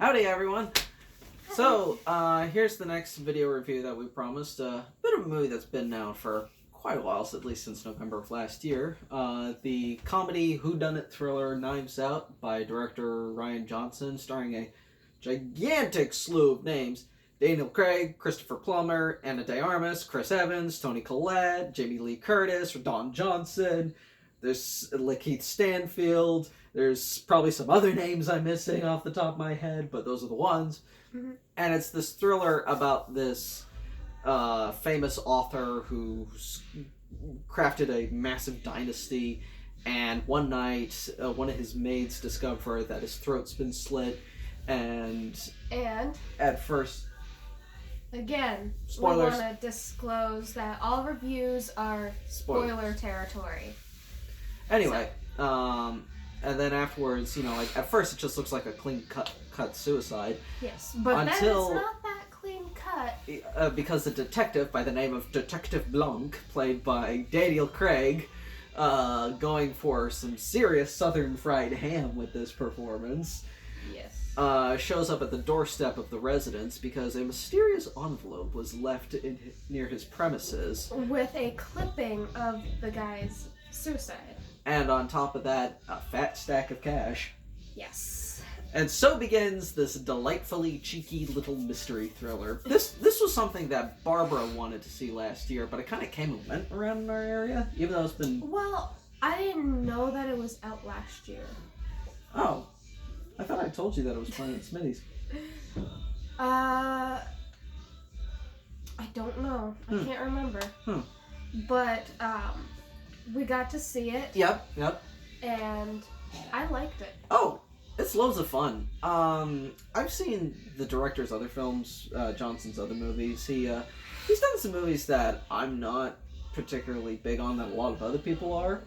Howdy, everyone. So, here's the next video review that we promised. A bit of a movie that's been out for quite a while, at least since November of last year. The comedy whodunit thriller Knives Out by director Rian Johnson, starring a gigantic slew of names. Daniel Craig, Christopher Plummer, Ana de Armas, Chris Evans, Toni Collette, Jamie Lee Curtis, Don Johnson. There's Lakeith Stanfield. There's probably some other names I'm missing off the top of my head, but those are the ones. Mm-hmm. And it's this thriller about this famous author who's crafted a massive dynasty, and one night one of his maids discover that his throat's been slit, and at first... Again, spoilers. We want to disclose that all reviews are spoiler territory. Anyway, and then afterwards, like at first it just looks like a clean cut suicide. Yes, but then it's not that clean cut. Because the detective, by the name of Detective Blanc, played by Daniel Craig, going for some serious southern fried ham with this performance. Yes. Shows up at the doorstep of the residence because a mysterious envelope was left near his premises. With a clipping of the guy's suicide. And on top of that, a fat stack of cash. Yes. And so begins this delightfully cheeky little mystery thriller. This was something that Barbara wanted to see last year, but it kind of came and went around in our area, even though it's been... Well, I didn't know that it was out last year. Oh. I thought I told you that it was playing at Smitty's. I don't know. I can't remember. But, we got to see it. Yep. And I liked it. Oh, it's loads of fun. I've seen the director's other films, Johnson's other movies. He's done some movies that I'm not particularly big on that a lot of other people are.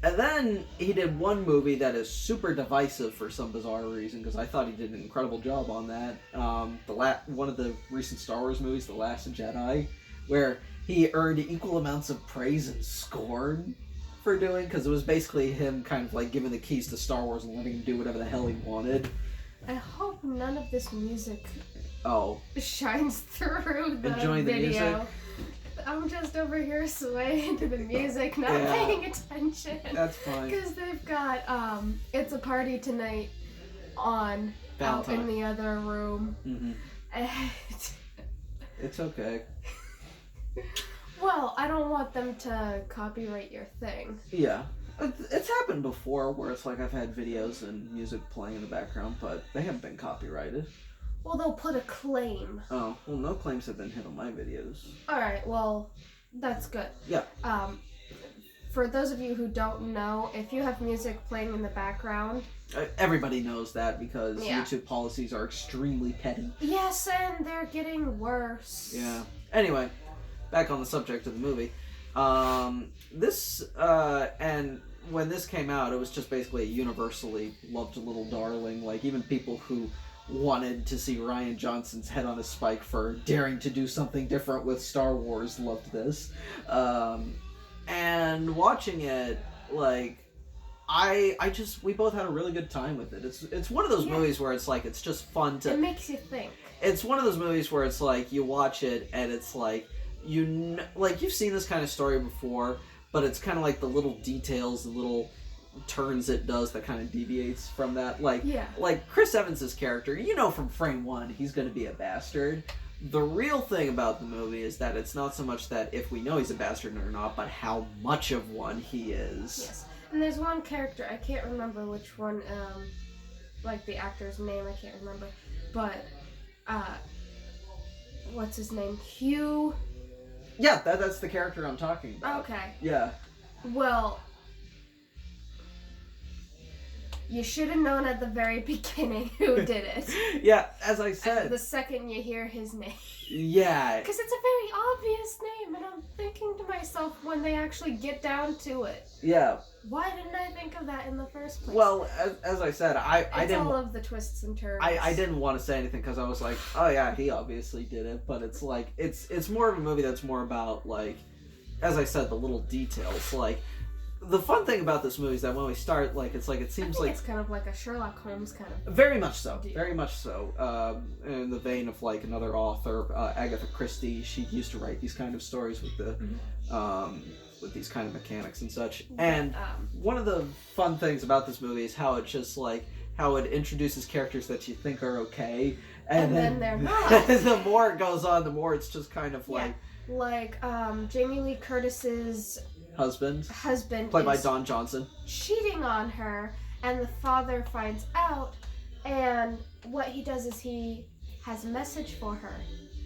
And then he did one movie that is super divisive for some bizarre reason, because I thought he did an incredible job on that. One of the recent Star Wars movies, The Last Jedi, where he earned equal amounts of praise and scorn for doing, because it was basically him kind of like giving the keys to Star Wars and letting him do whatever the hell he wanted. I hope none of this music shines through the Enjoying video. The music? I'm just over here swaying to the music, not paying attention. That's fine. Because they've got It's a Party Tonight on out in the other room. Mm-hmm. And it's okay. Well, I don't want them to copyright your thing. Yeah. It's happened before where it's like I've had videos and music playing in the background, but they haven't been copyrighted. Well, they'll put a claim. Oh, well, no claims have been hit on my videos. Alright, well, that's good. Yeah. For those of you who don't know, if you have music playing in the background... Everybody knows that because YouTube policies are extremely petty. Yes, and they're getting worse. Yeah. Anyway, back on the subject of the movie. And when this came out, it was just basically a universally loved little darling. Like, even people who wanted to see Rian Johnson's head on a spike for daring to do something different with Star Wars loved this. And watching it, like, we both had a really good time with it. It's one of those movies where it's like, it's just fun to... It makes you think. It's one of those movies where it's like, you watch it and it's like, you've seen this kind of story before, but it's kind of like the little details, the little turns it does that kind of deviates from that. Like Chris Evans' character, from frame one, he's going to be a bastard. The real thing about the movie is that it's not so much that if we know he's a bastard or not, but how much of one he is. Yes. And there's one character, I can't remember which one, like the actor's name, I can't remember, but, what's his name? Hugh? Yeah, that's the character I'm talking about. Okay. Yeah. Well, you should have known at the very beginning who did it. Yeah, as I said. The second you hear his name. Yeah. Because it's a very obvious name, and I'm thinking to myself when they actually get down to it. Yeah. Why didn't I think of that in the first place? Well, as I said, I didn't... all of the twists and turns. I didn't want to say anything because I was like, oh yeah, he obviously did it, but it's like, it's more of a movie that's more about, like, as I said, the little details. Like, the fun thing about this movie is that when we start, like, it I seems think like it's kind of like a Sherlock Holmes kind of. very much so, deal. very much so. In the vein of like another author, Agatha Christie, she used to write these kind of stories with the, with these kind of mechanics and such. And one of the fun things about this movie is how it just like how it introduces characters that you think are okay, And then they're not. the more it goes on, the more it's just kind of like Like Jamie Lee Curtis's husband, husband played by is Don Johnson. cheating on her, and the father finds out, and what he does is he has a message for her,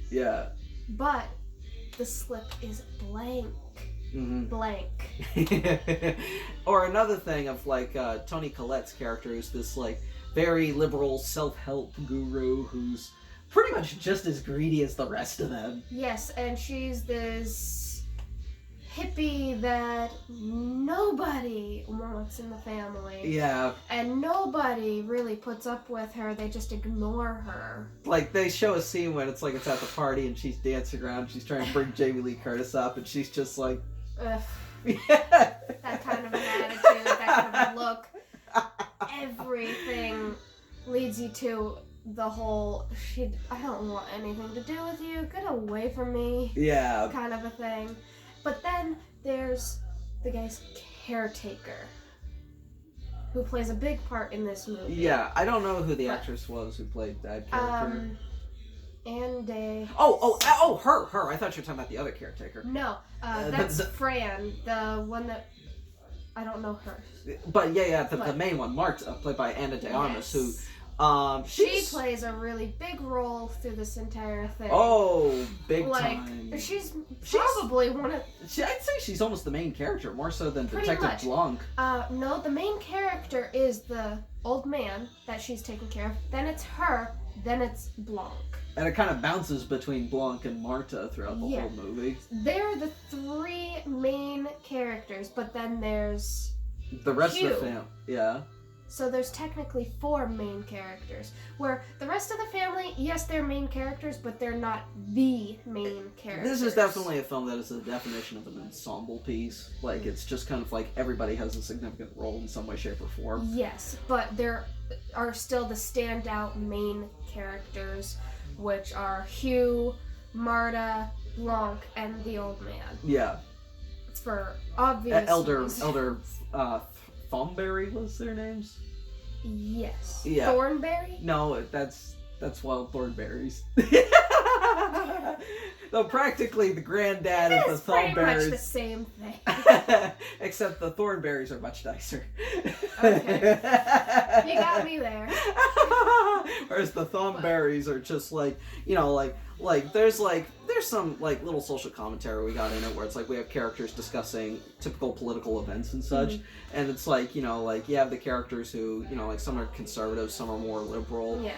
Yeah. but the slip is blank. Blank. Or another thing of like Toni Collette's character is this like very liberal self-help guru who's pretty much just as greedy as the rest of them. Yes, and she's this hippie that nobody wants in the family. Yeah. And nobody really puts up with her, they just ignore her. Like they show a scene when it's like it's at the party and she's dancing around, she's trying to bring Jamie Lee Curtis up and she's just like Ugh, yeah. that kind of an attitude, that kind of a look. Everything leads you to the whole, I don't want anything to do with you, get away from me, Yeah. kind of a thing. But then there's the guy's caretaker, who plays a big part in this movie. Yeah, I don't know who the actress was who played that character. Andy. Her. I thought you were talking about the other caretaker. No, that's Fran, the one that, I don't know her. But the main one, Marta, played by Anna de Armas, who she plays a really big role through this entire thing. Oh, big like, time. She's probably one of. I'd say she's almost the main character, more so than Pretty Detective much. Blanc. No, the main character is the old man that she's taking care of. Then it's her. Then it's Blanc. And it kind of bounces between Blanc and Marta throughout the Yeah. whole movie. They're the three main characters, but then there's The rest Hugh. of the family, yeah. So there's technically 4 main characters, where the rest of the family, yes, they're main characters, but they're not the main characters. This is definitely a film that is the definition of an ensemble piece. Like, it's just kind of like everybody has a significant role in some way, shape, or form. Yes, but there are still the standout main characters, which are Hugh, Marta, Blanc, and the old man. Yeah. For obvious reasons. Elder Thornberry was their names? Yes. Yeah. Thornberry? No, that's Wild Thornberries. Though practically the granddad of the It's pretty much Thornberries. the same thing. Except the Thornberries are much nicer. Okay. You got me there. Whereas the Thornberries are just like, there's some like little social commentary we got in it where it's like we have characters discussing typical political events and such, and it's like, you have the characters who, like some are conservative, some are more liberal. Yeah.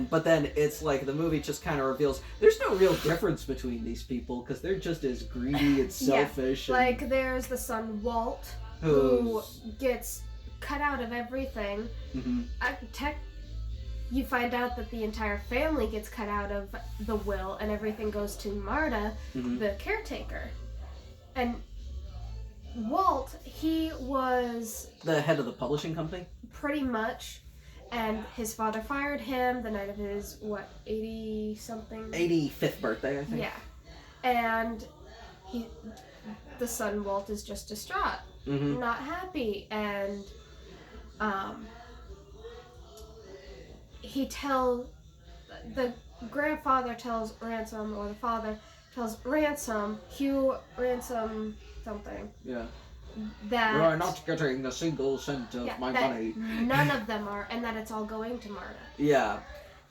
But then it's like the movie just kind of reveals there's no real difference between these people because they're just as greedy and selfish. Yeah. Like there's the son Walt, who gets cut out of everything. Mm-hmm. You find out that the entire family gets cut out of the will and everything goes to Marta, the caretaker. And Walt, he was the head of the publishing company? Pretty much. And his father fired him the night of his, 80-something? 85th birthday, I think. Yeah. And the son Walt is just distraught, not happy, and the grandfather tells Ransom, or the father tells Ransom, Hugh Ransom something. Yeah. That you are not getting a single cent of my money. None of them are, and that it's all going to Marta. Yeah.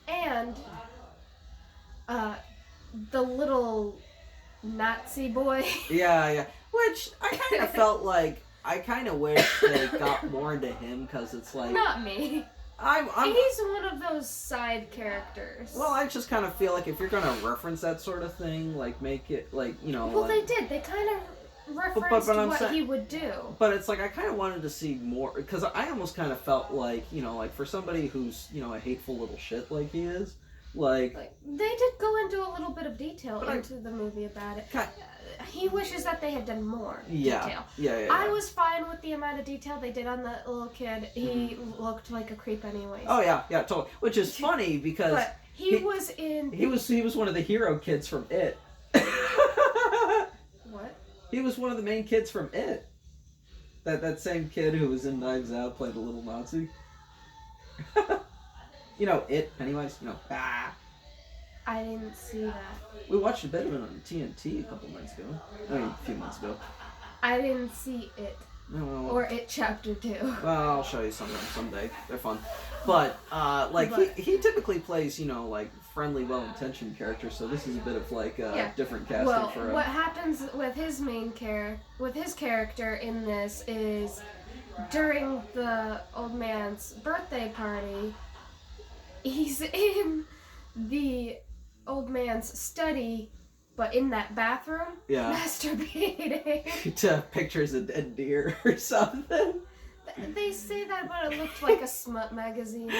And the little Nazi boy. Yeah. Which I kind of felt like I kind of wish they got more into him because it's like Not me. He's one of those side characters. Well, I just kind of feel like if you're gonna reference that sort of thing, like make it like Well, they did. They kind of referenced what he would do. But it's like I kind of wanted to see more because I almost kind of felt like like for somebody who's a hateful little shit like he is, Like they did go into a little bit of detail But into the movie about it. Ki- He wishes that they had done more yeah, detail. yeah. I was fine with the amount of detail they did on the little kid. He looked like a creep anyways. Oh yeah, totally. Which is funny because But he was in... he was one of the hero kids from It. What? He was one of the main kids from It. That same kid who was in Knives Out played a little Nazi. You know, It, Pennywise, you know. Ah. I didn't see that. We watched a bit of it on TNT a couple months ago. I mean, a few months ago. I didn't see it. No, Or It Chapter 2. well, I'll show you someday. They're fun. But, he typically plays, you know, like, friendly, well-intentioned characters, so this is a bit of, like, different casting Well, for him. what happens with his character in this is during the old man's birthday party, he's in the old man's study, but in that bathroom, Yeah. masturbating. To pictures of dead deer or something. They say that, but it looked like a smut magazine.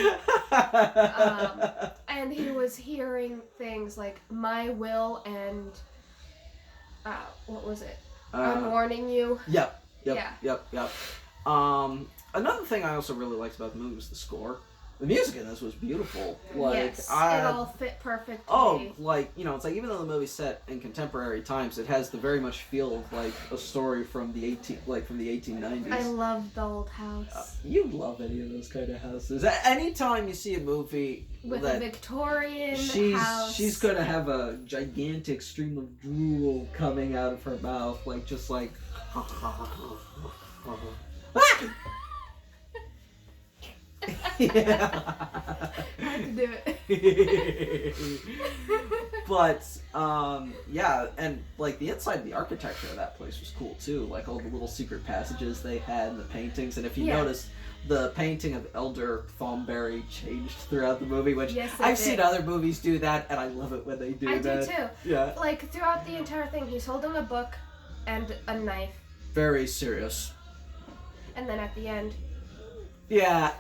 And he was hearing things like "my will" and what was it? I'm warning you. Yep. Yeah. Another thing I also really liked about the movie was the score. The music in this was beautiful. Like, Yes, it all fit perfectly. Like, you know, it's like even though the movie's set in contemporary times, it has the very much feel of like a story from the 1890s. I love the old house. You love any of those kind of houses. Anytime you see a movie With that a Victorian house. she's gonna have a gigantic stream of drool coming out of her mouth, like just like. Yeah. I had to do it. But yeah, and like the inside, the architecture of that place was cool too. Like all the little secret passages they had, and the paintings. And if you notice, the painting of Elder Thornberry changed throughout the movie, which I've seen other movies do that, and I love it when they do that. I do too. Yeah. Like throughout the entire thing, he's holding a book and a knife. Very serious. And then at the end, yeah.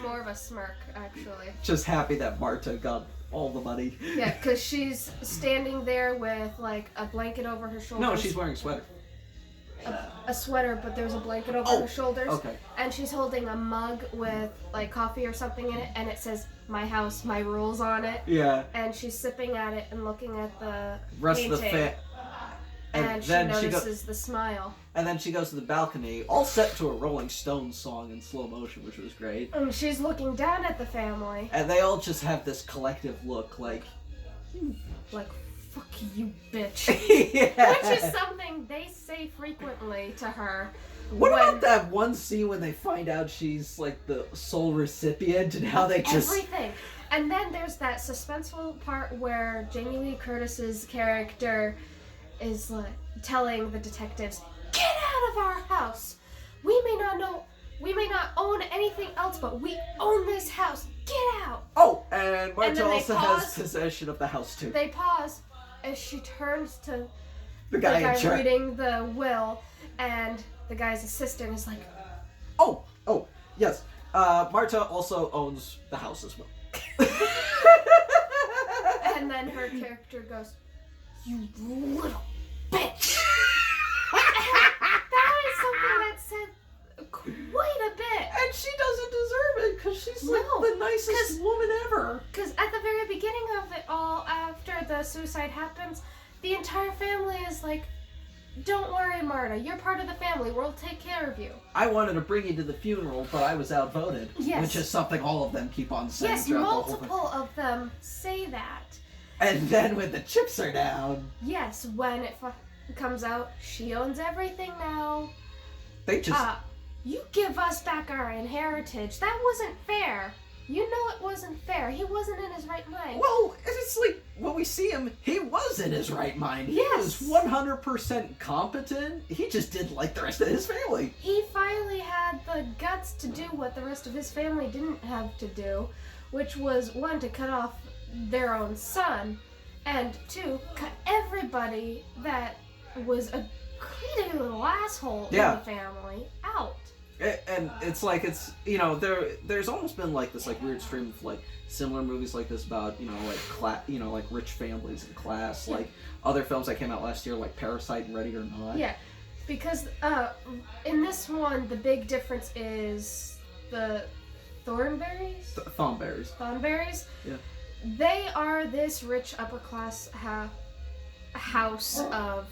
more of a smirk, actually. Just happy that Marta got all the money. Yeah, because she's standing there with like a blanket over her shoulders. No, she's wearing a sweater. A sweater, but there's a blanket over her shoulders. Okay. And she's holding a mug with like coffee or something in it, and it says "My House, My Rules" on it. Yeah. And she's sipping at it and looking at the rest painting. of the And she notices the smile. And then she goes to the balcony, all set to a Rolling Stones song in slow motion, which was great. And she's looking down at the family. And they all just have this collective look, like, fuck you, bitch. yeah. Which is something they say frequently to her. What about that one scene when they find out she's like the sole recipient and how they just everything? And then there's that suspenseful part where Jamie Lee Curtis's character is like telling the detectives, "Get out of our house. We may not own anything else, but we own this house. Get out." Oh, and Marta then they also has possession of the house too. They pause as she turns to the guy reading the will, and the guy's assistant is like, Oh, yes. Marta also owns the house as well. and then her character goes, "You little bitch." That is something that said quite a bit. And she doesn't deserve it because she's like the nicest woman ever. Because at the very beginning of it all, after the suicide happens, the entire family is like, "Don't worry, Marta. You're part of the family. We'll take care of you." I wanted to bring you to the funeral, but I was outvoted. Yes. Which is something all of them keep on saying. Yes, multiple of them say that. And then when the chips are down, yes, when it comes out, she owns everything now. They just... you give us back our inheritance. That wasn't fair. You know it wasn't fair. He wasn't in his right mind. Well, it's like, when we see him, he was in his right mind. He Yes. was 100% competent. He just didn't like the rest of his family. He finally had the guts to do what the rest of his family didn't have to do, which was, one, to cut off their own son, and two, cut everybody that was a greedy little asshole in the family out. And it's like there's almost been like this like weird stream of like similar movies like this about like rich families and class, like other films that came out last year like Parasite and Ready or Not. Yeah, because in this one the big difference is the Thornberries. Thornberries. Yeah. They are this rich upper class house of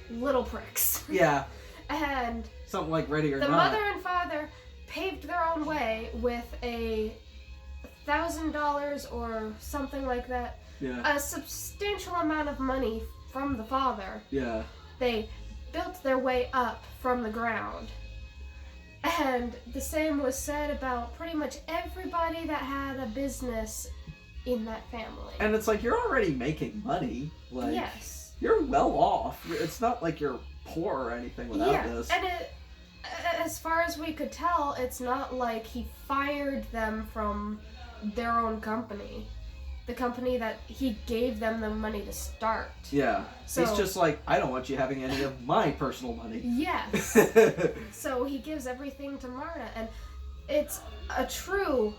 little pricks. Yeah. And something like Ready or Not. The mother and father paved their own way with $1,000 or something like that. Yeah. A substantial amount of money from the father. Yeah. They built their way up from the ground. And the same was said about pretty much everybody that had a business in that family. And it's like, you're already making money. Like, yes. You're well off. It's not like you're poor or anything without this. And as far as we could tell, it's not like he fired them from their own company. The company that he gave them the money to start. Yeah. So, he's just like, I don't want you having any of my personal money. Yes. So he gives everything to Marta, and it's a true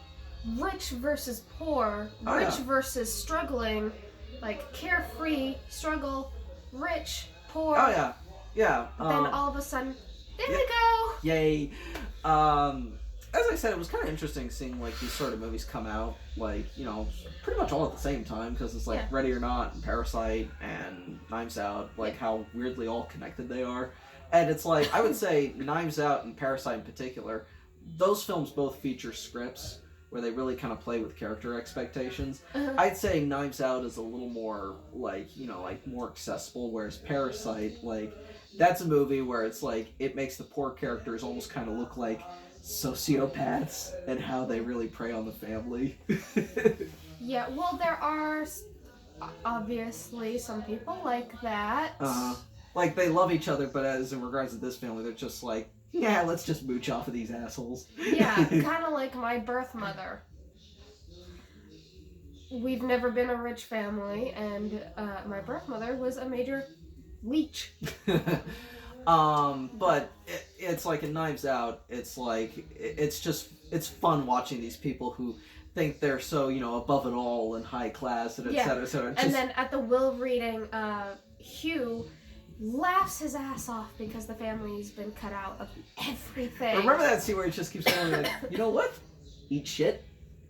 rich versus poor, rich versus struggling, like carefree, struggle, rich, poor. Oh yeah. Yeah. Then all of a sudden, there we go! Yay. As I said, it was kind of interesting seeing like these sort of movies come out, like, pretty much all at the same time, because it's like Ready or Not and Parasite and Knives Out, like how weirdly all connected they are. And it's like, I would say Knives Out and Parasite in particular, those films both feature scripts where they really kind of play with character expectations. I'd say Knives Out is a little more like, more accessible, whereas Parasite, like, that's a movie where it's like, it makes the poor characters almost kind of look like sociopaths and how they really prey on the family. Yeah, well, there are obviously some people like that. Like, they love each other, but as in regards to this family, they're just like, yeah, let's just mooch off of these assholes. Yeah, kind of like my birth mother. We've never been a rich family, and my birth mother was a major leech. But it's like in Knives Out, it's like, it's fun watching these people who think they're so, above it all and high class and et cetera, et cetera. And then at the will reading, Hugh laughs his ass off because the family's been cut out of everything. Remember that scene where he just keeps going like, you know what? Eat shit,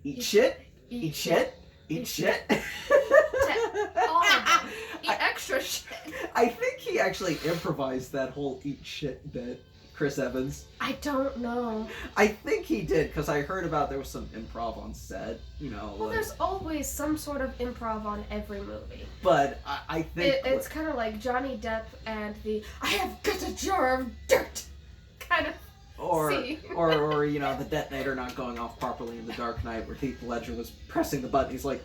eat shit, eat shit, eat shit. All of them. Eat extra shit. I think he actually improvised that whole eat shit bit, Chris Evans. I don't know. I think he did, because I heard about there was some improv on set, Well, like, there's always some sort of improv on every movie. But I think... It's kind of like Johnny Depp and the I have got a jar of dirt kind of scene. or the detonator not going off properly in The Dark Knight, where Heath Ledger was pressing the button, he's like...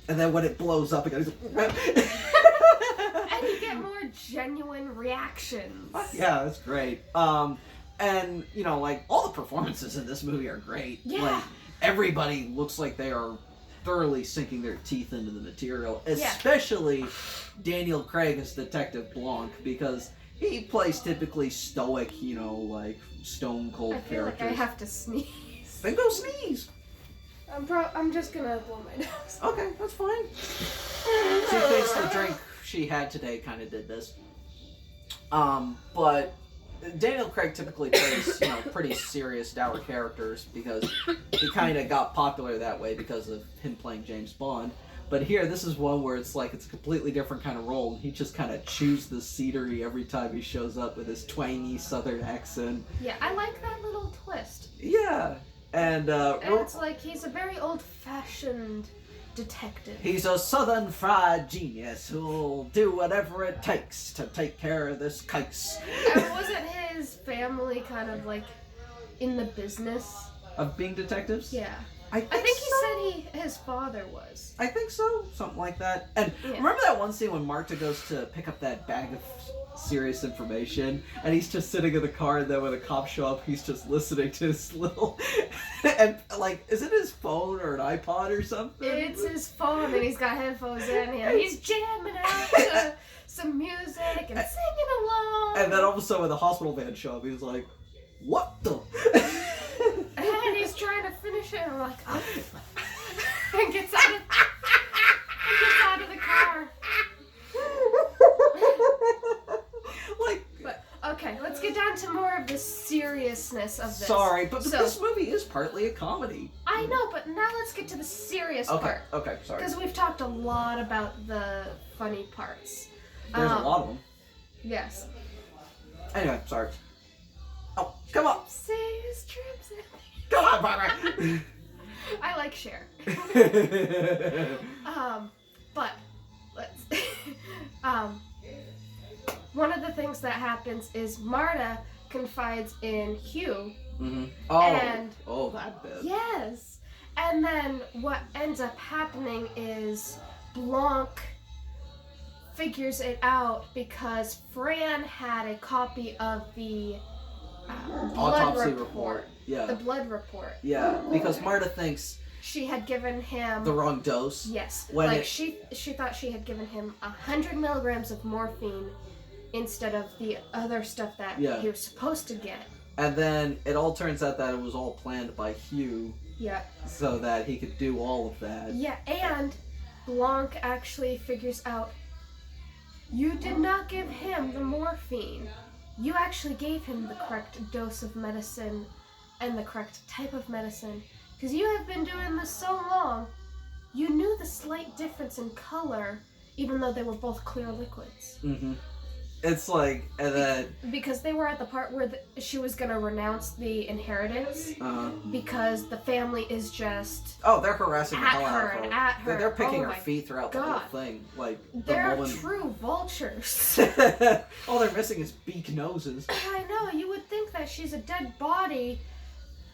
And then when it blows up again, he's like... And you get more genuine reactions. Yeah, that's great. And, like, all the performances in this movie are great. Yeah. Like, everybody looks like they are thoroughly sinking their teeth into the material. Especially Daniel Craig as Detective Blanc, because he plays typically stoic, like, stone cold characters. Like I have to sneeze. Then go sneeze. I'm just gonna blow my nose. Okay, that's fine. She thinks the drink she had today kind of did this. But Daniel Craig typically plays, pretty serious, dour characters because he kind of got popular that way because of him playing James Bond. But here, this is one where it's like it's a completely different kind of role. He just kind of chews the scenery every time he shows up with his twangy southern accent. Yeah, I like that little twist. Yeah. And it's like he's a very old-fashioned detective. He's a southern fried genius who'll do whatever it takes to take care of this case. And wasn't his family kind of like in the business of being detectives? Yeah. I I think he said his father was. I think so, something like that. And Yeah. remember that one scene when Marta goes to pick up that bag of serious information, and he's just sitting in the car, and then when the cops show up, he's just listening to his little, and like, is it his phone or an iPod or something? It's his phone, and he's got headphones in, and he's jamming out to some music and singing along. And then all of a sudden, when the hospital van show up, he's like, "What the?" And he's trying to finish it, and I'm like, oh. And gets out of the car. Like, But okay, let's get down to more of the seriousness of this. sorry, but So- this movie is partly a comedy. I know, but now let's get to the serious part. Okay, sorry. Because we've talked a lot about the funny parts. There's a lot of them. Yes. Anyway, sorry. Oh, come on. Says trips. Come on, Barbara. I like Cher. But let's. One of the things that happens is Marta confides in Hugh. Mm-hmm. And- That bit. Yes. And then what ends up happening is Blanc figures it out because Fran had a copy of the blood Autopsy report. report. Yeah. The blood report. Yeah, because Marta thinks She had given him the wrong dose. Yes, When like it- she thought she had given him 100 milligrams of morphine instead of the other stuff that Yeah. he was supposed to get. And then it all turns out that it was all planned by Hugh Yeah, so that he could do all of that. yeah, and Blanc actually figures out you did not give him the morphine. You actually gave him the correct dose of medicine and the correct type of medicine. Because you have been doing this so long, you knew the slight difference in color, even though they were both clear liquids. Mm-hmm. It's like, and then, Because they were at the part where she was going to renounce the inheritance, because the family is just they're harassing the at hell out her of her. and at her. They're picking Oh her my feet throughout the God. whole thing. Like, They're the woman. true vultures. All they're missing is beak noses. I know, you would think that she's a dead body,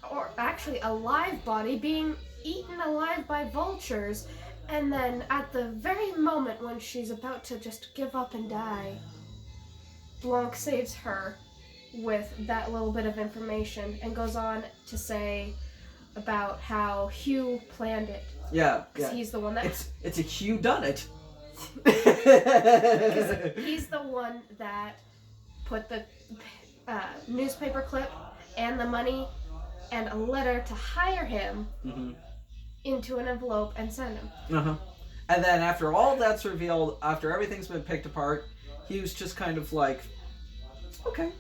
or actually a live body, being eaten alive by vultures, and then at the very moment when she's about to just give up and die, Blanc saves her with that little bit of information and goes on to say about how Hugh planned it. Yeah, Because he's the one that... It's a Hugh done it. Because he's the one that put the newspaper clip and the money and a letter to hire him Mm-hmm. into an envelope and send him. Uh-huh. And then after all that's revealed, after everything's been picked apart, Hugh's just kind of like, okay.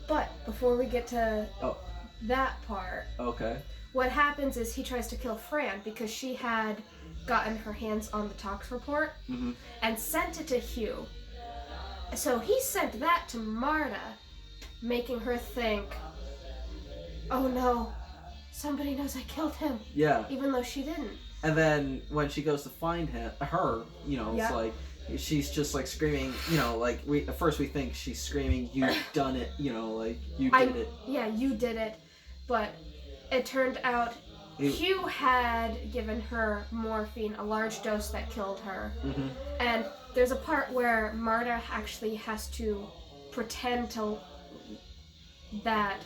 But before we get to Oh. that part, Okay. what happens is he tries to kill Fran because she had gotten her hands on the tox report Mm-hmm. and sent it to Hugh. So he sent that to Marta, making her think, oh no, somebody knows I killed him, Yeah. even though she didn't. And then when she goes to find her, you know, Yeah. it's like she's just like screaming, you know, like at first we think she's screaming, "You've done it," you know, like you did it. Yeah, you did it. But it turned out Hugh had given her morphine, a large dose that killed her. Mm-hmm. And there's a part where Marta actually has to pretend that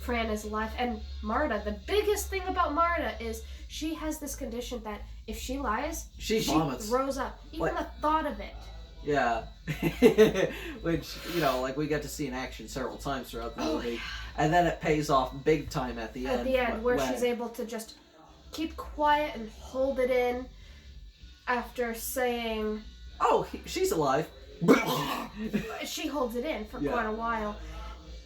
Fran is alive. And Marta, the biggest thing about Marta is she has this condition that if she lies, She vomits. throws up. Even the thought of it. Yeah. Which, you know, like we get to see in action several times throughout the movie. And then it pays off big time at the end. At the end, where she's able to just keep quiet and hold it in after saying... Oh, she's alive. She holds it in for Yeah. quite a while.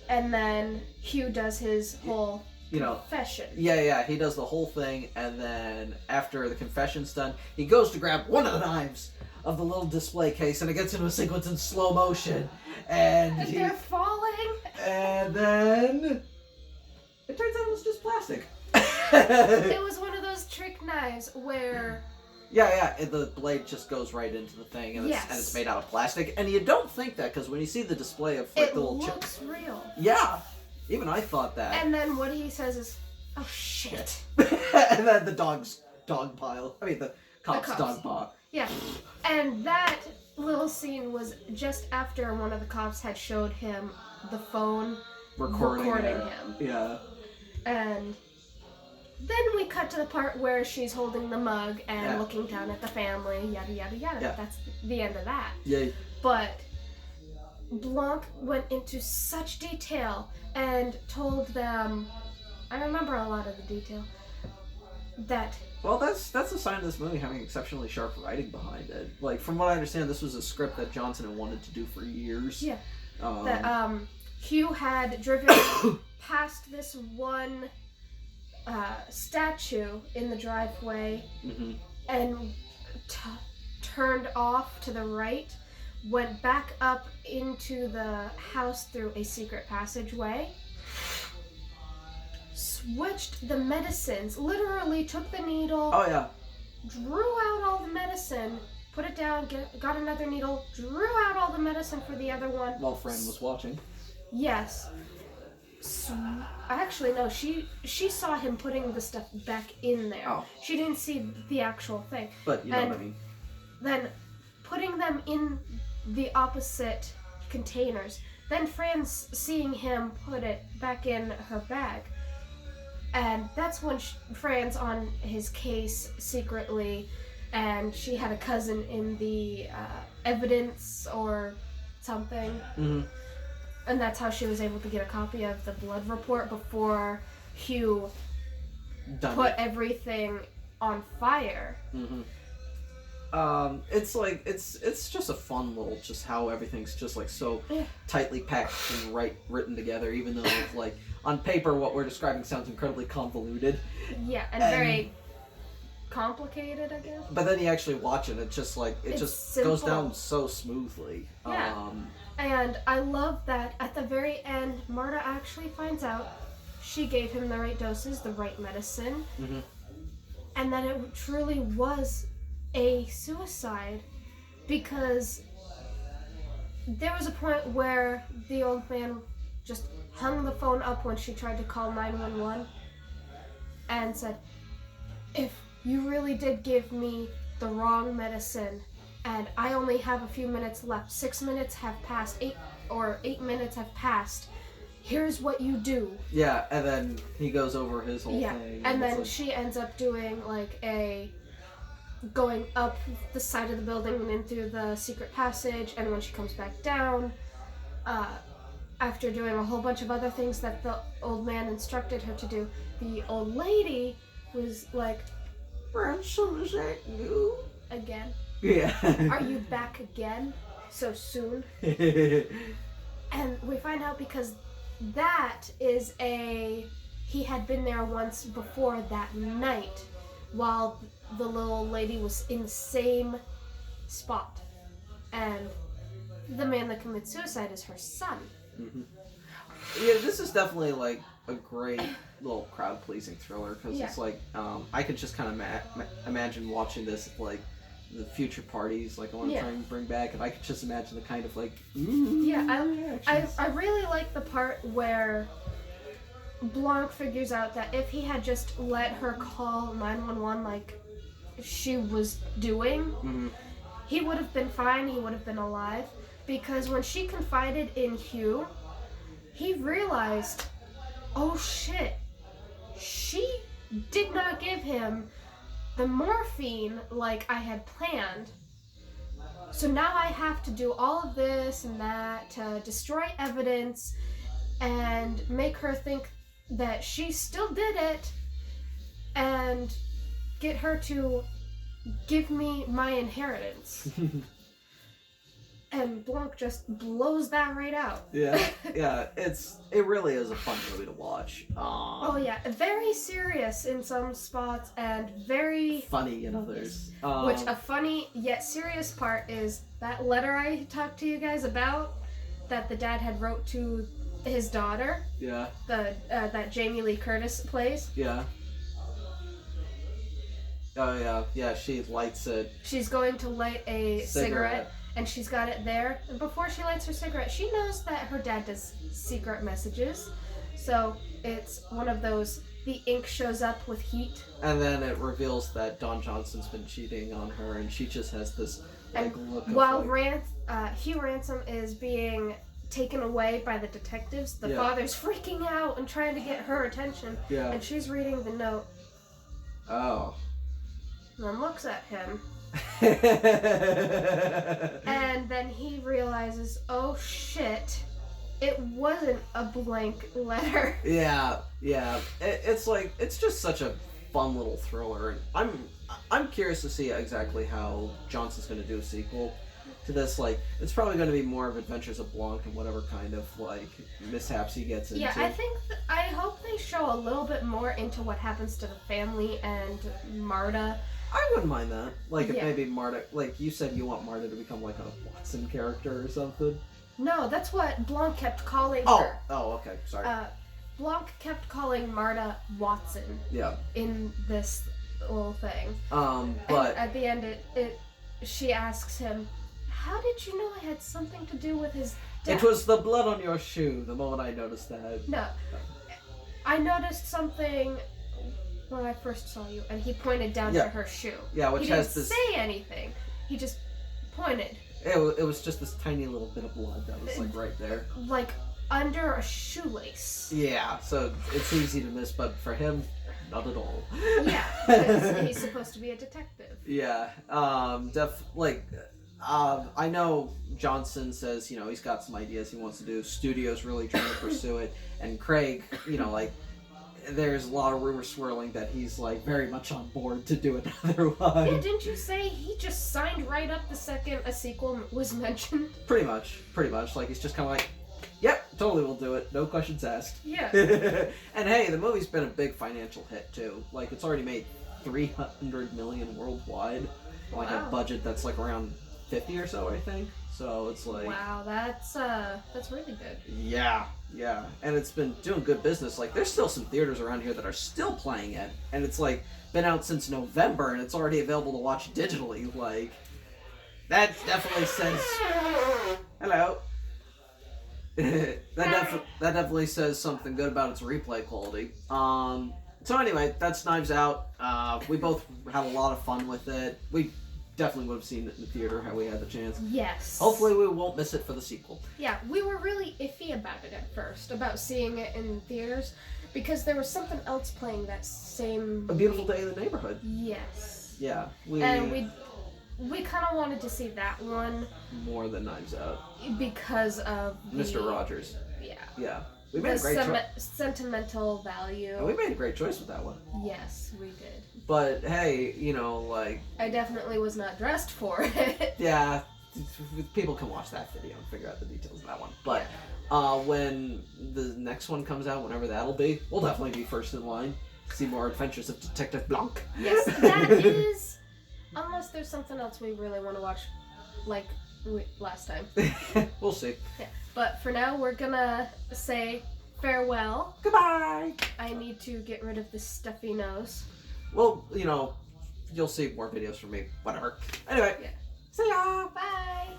And then Hugh does his whole You know, confession. yeah, he does the whole thing, and then after the confession's done, he goes to grab one of the knives of the little display case, and it gets into a sequence in slow motion, and They're falling. and then it turns out it was just plastic. It was one of those trick knives where... Yeah, the blade just goes right into the thing, and, Yes. it's made out of plastic, and you don't think that, because when you see the display of like It the little chip... looks real. Yeah, even I thought that. And then what he says is, Oh shit. And then the dog pile. I mean, the cop's cops. dog pile. Yeah. And that little scene was just after one of the cops had showed him the phone recording him. Yeah. And then we cut to the part where she's holding the mug and looking down at the family, yada yada yada. Yeah. That's the end of that. Yeah. But Blanc went into such detail and told them, I remember a lot of the detail, that... Well, that's a sign of this movie having exceptionally sharp writing behind it. Like, from what I understand, this was a script that Johnson had wanted to do for years. Yeah. That Hugh had driven past this one statue in the driveway and turned off to the right, went back up into the house through a secret passageway, switched the medicines, literally took the needle, drew out all the medicine, put it down, got another needle, drew out all the medicine for the other one. While Fran was watching. Yes. Actually, no, she saw him putting the stuff back in there. Oh. She didn't see the actual thing. But you know what I mean. Then putting them in the opposite containers. Then Fran's seeing him put it back in her bag. And that's when Fran's on his case secretly, and she had a cousin in the evidence or something. Mm-hmm. And that's how she was able to get a copy of the blood report before Hugh put everything on fire. Mm-hmm. It's like it's just a fun little, just how everything's just like so tightly packed and written together, even though like on paper what we're describing sounds incredibly convoluted. Yeah, and very complicated, I guess. But then you actually watch it, it's just like it just simple. goes down so smoothly. Yeah. And I love that at the very end, Marta actually finds out she gave him the right doses, the right medicine, and that it truly was a suicide, because there was a point where the old man just hung the phone up when she tried to call 911 and said, if you really did give me the wrong medicine and I only have a few minutes left, 6 minutes have passed, 8 minutes have passed, here's what you do. Yeah, and then he goes over his whole thing. And then like... she ends up doing like going up the side of the building and in through the secret passage, and when she comes back down, after doing a whole bunch of other things that the old man instructed her to do, the old lady was like, Branson, is that you? Again. Yeah. Are you back again? So soon? And we find out because that is he had been there once before that night while the little lady was in the same spot. And the man that commits suicide is her son. Yeah, this is definitely like a great little crowd-pleasing thriller, because it's like I could just kind of imagine watching this at, like, the future parties like I want to try and bring back, and I could just imagine the kind of like I really like the part where Blanc figures out that if he had just let her call 911 like she was doing, he would have been fine, he would have been alive, because when she confided in Hugh, he realized, oh shit, she did not give him the morphine like I had planned. So now I have to do all of this and that to destroy evidence and make her think that she still did it and get her to give me my inheritance. And Blanc just blows that right out. Yeah, it really is a fun movie to watch. Oh yeah, very serious in some spots and very funny in others. Which a funny yet serious part is that letter I talked to you guys about that the dad had wrote to his daughter. Yeah. That Jamie Lee Curtis plays. Yeah. Oh yeah, she lights it. She's going to light a cigarette. And she's got it there. And before she lights her cigarette, she knows that her dad does secret messages. So it's one of those the ink shows up with heat. And then it reveals that Don Johnson's been cheating on her, and she just has this like look of While like, Hugh Ransom is being taken away by the detectives, the father's freaking out and trying to get her attention. Yeah. And she's reading the note. Oh. And then looks at him. And then he realizes, oh shit, it wasn't a blank letter. Yeah. It's like, it's just such a fun little thriller, and I'm curious to see exactly how Johnson's going to do a sequel to this. Like, it's probably going to be more of Adventures of Blanc and whatever kind of like mishaps he gets into. Yeah, I hope they show a little bit more into what happens to the family and Marta. I wouldn't mind that. Like, if maybe Marta, like you said, you want Marta to become like a Watson character or something. No, that's what Blanc kept calling her. Oh, okay, sorry. Blanc kept calling Marta Watson. Yeah. In this little thing. But and at the end, she asks him, "How did you know I had something to do with his death?" It was the blood on your shoe. The moment I noticed that. No, I noticed something when I first saw you, and he pointed down to her shoe. Yeah, which he has didn't this. say anything. He just pointed. It was just this tiny little bit of blood that was like right there. Like under a shoelace. Yeah, so it's easy to miss, but for him, not at all. Yeah, because he's supposed to be a detective. Yeah, I know Johnson says, you know, he's got some ideas he wants to do. Studio's really trying to pursue it, and Craig, you know, like, there's a lot of rumors swirling that he's like very much on board to do another one. Yeah, didn't you say he just signed right up the second a sequel was mentioned? Pretty much. Like, he's just kind of like, yep, totally will do it. No questions asked. Yeah. And hey, the movie's been a big financial hit too. Like, it's already made $300 million worldwide. Like a budget that's like around 50 or so, I think. So it's like, wow, that's really good. Yeah, and it's been doing good business. Like, there's still some theaters around here that are still playing it, and it's like been out since November, and it's already available to watch digitally. Like, that definitely says hello. that definitely says something good about its replay quality. So anyway, that's Knives Out. We both had a lot of fun with it. We definitely would have seen it in the theater had we had the chance. Yes. Hopefully we won't miss it for the sequel. Yeah, we were really iffy about it at first, about seeing it in theaters, because there was something else playing that same A Beautiful Day in the Neighborhood. Yes. Yeah. And we kind of wanted to see that one more than Knives Out. Because of Mr. Rogers. Yeah. Yeah. We made a great choice. Sentimental value. And we made a great choice with that one. Yes, we did. But hey, you know, like, I definitely was not dressed for it. Yeah, people can watch that video and figure out the details of that one. But when the next one comes out, whenever that'll be, we'll definitely be first in line to see more Adventures of Detective Blanc. Yes, that is. Unless there's something else we really want to watch, like last time. We'll see. Yeah. But for now, we're gonna say farewell. Goodbye! I need to get rid of this stuffy nose. Well, you know, you'll see more videos from me. Whatever. Anyway, see ya! Bye!